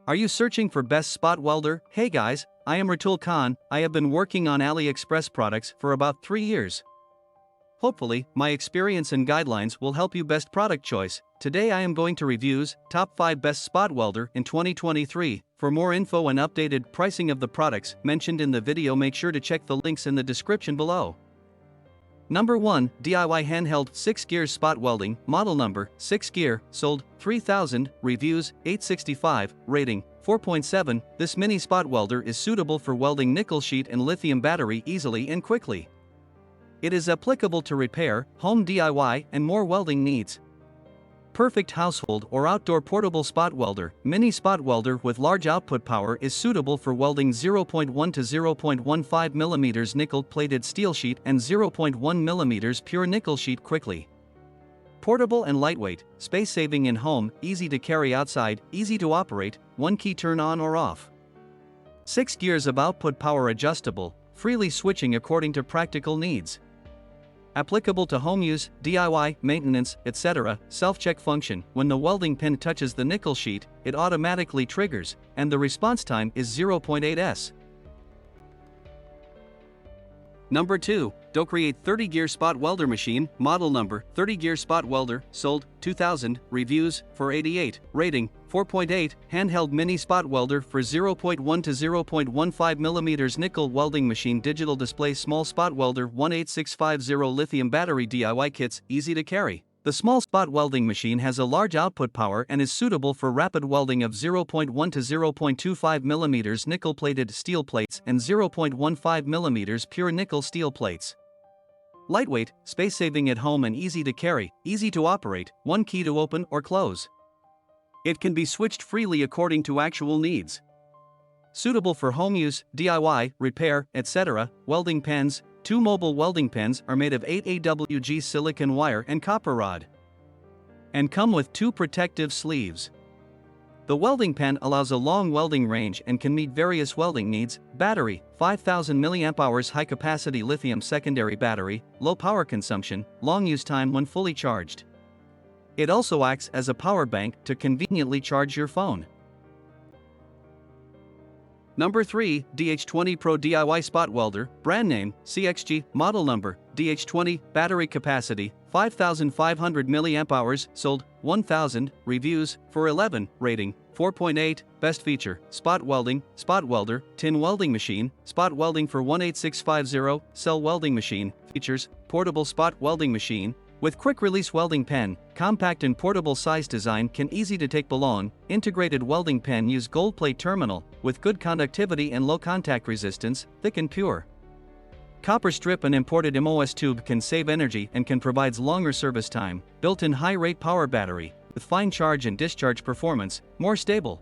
Are you searching for best spot welder? Hey guys, I am Ratul Khan. I have been working on AliExpress products for about 3 years. Hopefully, my experience and guidelines will help you best product choice. Today I am going to reviews top 5 best spot welder in 2023. For more info and updated pricing of the products mentioned in the video, make sure to check the links in the description below. Number 1, DIY Handheld 6 Gears Spot Welding, Model Number 6 Gear, sold 3000, reviews 865, rating 4.7. This mini spot welder is suitable for welding nickel sheet and lithium battery easily and quickly. It is applicable to repair, home DIY, and more welding needs. Perfect household or outdoor portable spot welder. Mini spot welder with large output power is suitable for welding 0.1 to 0.15 mm nickel-plated steel sheet and 0.1 mm pure nickel sheet quickly. Portable and lightweight, space-saving in home, easy to carry outside, easy to operate, one key turn on or off. 6 gears of output power, adjustable, freely switching according to practical needs. Applicable to home use, DIY, maintenance, etc. Self-check function. When the welding pin touches the nickel sheet, it automatically triggers, and the response time is 0.8 s. Number 2, Docreate 30 Gear Spot Welder Machine, Model Number 30 Gear Spot Welder, sold 2000, reviews 488, rating 4.8. Handheld mini spot welder for 0.1 to 0.15 mm nickel welding machine, digital display, small spot welder, 18650 lithium battery, DIY kits, easy to carry. The small spot welding machine has a large output power and is suitable for rapid welding of 0.1 to 0.25 mm nickel-plated steel plates and 0.15 mm pure nickel steel plates. Lightweight, space-saving at home and easy to carry, easy to operate, one key to open or close. It can be switched freely according to actual needs. Suitable for home use, DIY, repair, etc. Welding pens. 2 mobile welding pens are made of 8 AWG silicon wire and copper rod, and come with 2 protective sleeves. The welding pen allows a long welding range and can meet various welding needs. Battery, 5000 mAh high capacity lithium secondary battery, low power consumption, long use time when fully charged. It also acts as a power bank to conveniently charge your phone. Number 3, DH20 Pro DIY Spot Welder, brand name, CXG, model number, DH20, battery capacity, 5500 mAh, sold, 1000, reviews, 411, rating, 4.8, best feature, spot welding, spot welder, tin welding machine, spot welding for 18650, cell welding machine, features, portable spot welding machine, with quick-release welding pen, compact and portable size design, can easy to take belong, integrated welding pen, use gold plate terminal, with good conductivity and low contact resistance, thick and pure. Copper strip and imported MOS tube can save energy and can provides longer service time, built-in high-rate power battery, with fine charge and discharge performance, more stable.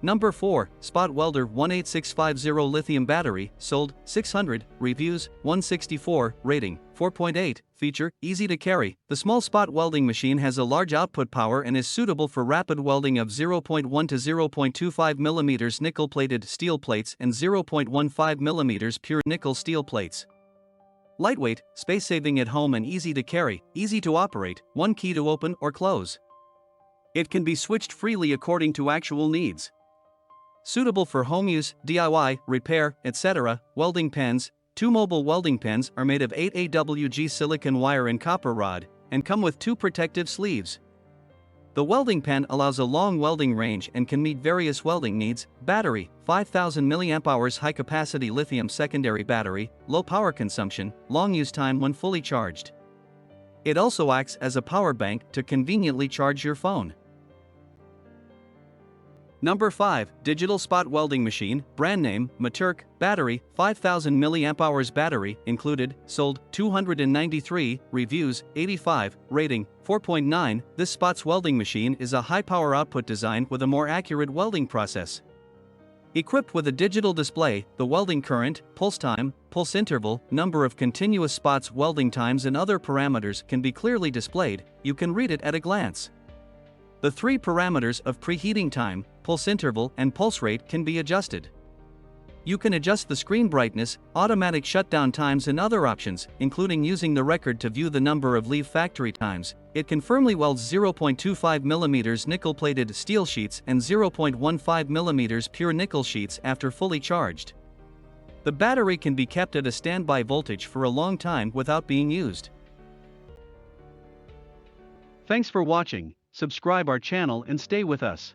Number 4, Spot Welder 18650 lithium battery, sold, 600, reviews, 164, rating, 4.8, feature, easy to carry. The small spot welding machine has a large output power and is suitable for rapid welding of 0.1 to 0.25 mm nickel-plated steel plates and 0.15 mm pure nickel steel plates. Lightweight, space-saving at home and easy to carry, easy to operate, one key to open or close. It can be switched freely according to actual needs. Suitable for home use, DIY, repair, etc. Welding pens. 2 mobile welding pens are made of 8 AWG silicon wire and copper rod, and come with 2 protective sleeves. The welding pen allows a long welding range and can meet various welding needs. Battery, 5000 mAh high capacity lithium secondary battery, low power consumption, long use time when fully charged. It also acts as a power bank to conveniently charge your phone. Number 5, Digital Spot Welding Machine, brand name, Matk, battery, 5000 mAh battery, included, sold, 293, reviews, 85, rating, 4.9. This Spot's welding machine is a high power output design with a more accurate welding process. Equipped with a digital display, the welding current, pulse time, pulse interval, number of continuous spots, welding times and other parameters can be clearly displayed. You can read it at a glance. The 3 parameters of preheating time, pulse interval, and pulse rate can be adjusted. You can adjust the screen brightness, automatic shutdown times and other options, including using the record to view the number of leave factory times. It can firmly weld 0.25mm nickel-plated steel sheets and 0.15mm pure nickel sheets after fully charged. The battery can be kept at a standby voltage for a long time without being used. Thanks for watching. Subscribe our channel and stay with us.